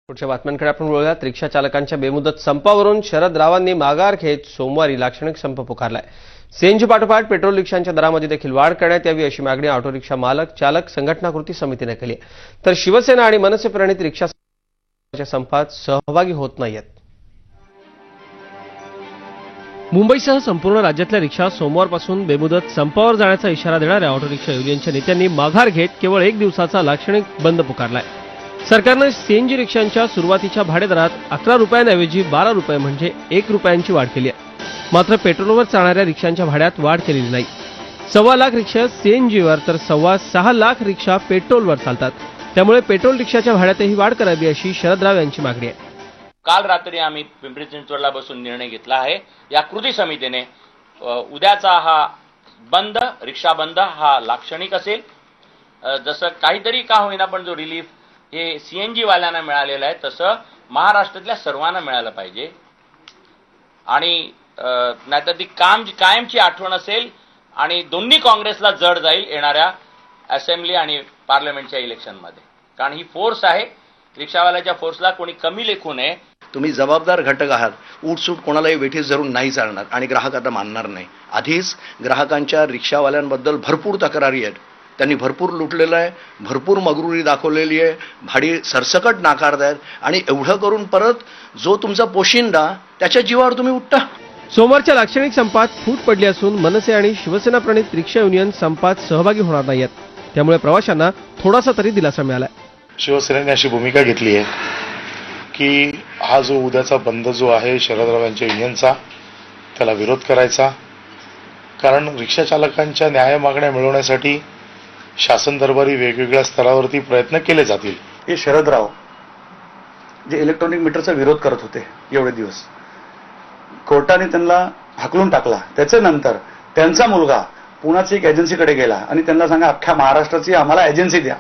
पुढच्या बातम्यांकडे आपण वळूयात। रिक्षा चालकांच्या बेमुदत संपावरून शरद रावांनी माघार घेत सोमवारी लाक्षणिक संप पुकारलाय। सीएनजी पाठोपाठ पेट्रोल रिक्षांच्या दरामध्ये देखील वाढ करण्यात यावी अशी मागणी ऑटो रिक्षा मालक चालक संघटना कृती समितीने केली आहे। तर शिवसेना आणि मनसे प्रणित रिक्षा संपात सहभागी होत नाहीत। मुंबईसह संपूर्ण राज्यातल्या रिक्षा सोमवारपासून बेमुदत संपावर जाण्याचा इशारा देणाऱ्या ऑटो रिक्षा युनियनच्या नेत्यांनी माघार घेत केवळ 1 दिवसाचा लाक्षणिक बंद पुकारलाय। सरकारने सीएनजी रिक्षांच्या सुरुवातीच्या भाडेदरात 11 रुपयांऐवजी 12 रुपये म्हणजे 1 रुपयांची वाढ केली आहे। मात्र पेट्रोलवर चालणाऱ्या रिक्षांच्या भाड्यात वाढ केलेली नाही। 1.25 लाख रिक्षा सीएनजीवर तर 6.25 लाख रिक्षा पेट्रोलवर चालतात। त्यामुळे पेट्रोल रिक्षाच्या भाड्यातही वाढ करावी अशी शरद राव यांची मागणी आहे। काल रात्री आम्ही पिंपरी चिंचवडला बसून निर्णय घेतला आहे। या कृती समितीने उद्याचा हा बंद रिक्षा बंद हा लाक्षणिक असेल। जसं काहीतरी का होईना पण जो रिलीफ हे सीएनजी वाल्यांना मिळालेलं आहे तसं महाराष्ट्रातल्या सर्वांना मिळालं पाहिजे आणि नाहीतर ती कायमची आठवण असेल आणि दोन्ही काँग्रेसला जड जाईल येणाऱ्या असेंब्ली आणि पार्लमेंटच्या इलेक्शनमध्ये। कारण ही फोर्स आहे, रिक्षावाल्याच्या फोर्सला कोणी कमी लेखू नये। तुम्ही जबाबदार घटक आहात। उठसूट कोणालाही वेठीस धरून नाही चालणार आणि ग्राहक आता मानणार नाही। आधीच ग्राहकांच्या रिक्षावाल्यांबद्दल भरपूर तक्रारी आहेत। त्यांनी भरपूर लुटलेलं आहे, भरपूर मगरुरी दाखवलेली आहे, भाडी सरसकट नाकारतायत आणि एवढं करून परत जो तुमचा पोशिंदा त्याच्या जीवावर तुम्ही उठता। सोमवारच्या लाक्षणिक संपात फूट पडली असून मनसे आणि शिवसेना प्रणित रिक्षा युनियन संपात सहभागी होणार नाहीत। त्यामुळे प्रवाशांना थोडासा तरी दिलासा मिळालाय। शिवसेनेने अशी भूमिका घेतली आहे की हा जो उद्याचा बंद जो आहे शरदराव यांच्या युनियनचा त्याला विरोध करायचा। कारण रिक्षा चालकांच्या न्याय मागण्या मिळवण्यासाठी शासन दरबारी वेगवेगळ्या स्तरावरती प्रयत्न केले जातील। हे शरदराव जे इलेक्ट्रॉनिक मीटरचा विरोध करत होते एवढे दिवस, कोर्टाने त्यांना हाकलून टाकला। त्याच्यानंतर त्यांचा मुलगा पुण्याची एक एजन्सीकडे गेला आणि त्यांना सांगा अख्ख्या महाराष्ट्राची आम्हाला एजन्सी द्या।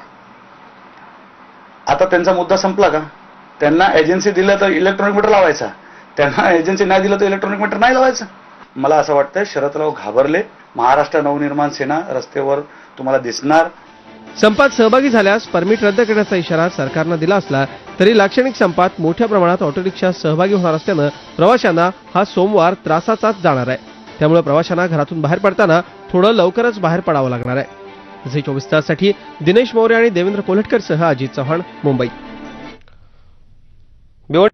आता त्यांचा मुद्दा संपला का? त्यांना एजन्सी दिलं तर इलेक्ट्रॉनिक मीटर लावायचा, त्यांना एजन्सी नाही दिलं तर इलेक्ट्रॉनिक मीटर नाही लावायचं। मला असं वाटतंय शरदराव घाबरले। महाराष्ट्र नवनिर्माण सेना रस्त्यावर तुम्हाला दिसणार। संपात सहभागी झाल्यास परमिट रद्द करण्याचा इशारा सरकारने दिला असला तरी लाक्षणिक संपात मोठ्या प्रमाणात ऑटो रिक्षा सहभागी होणार असल्याने प्रवाशांना हा सोमवार त्रासाचाच जाणार आहे। त्यामुळे प्रवाशांना घरातून बाहेर पडताना थोडं लवकरच बाहेर पडावं लागणार आहे। झी 24 ताससाठी दिनेश मोरे आणि देवेंद्र कोल्हटकर सह अजित चव्हाण, मुंबई।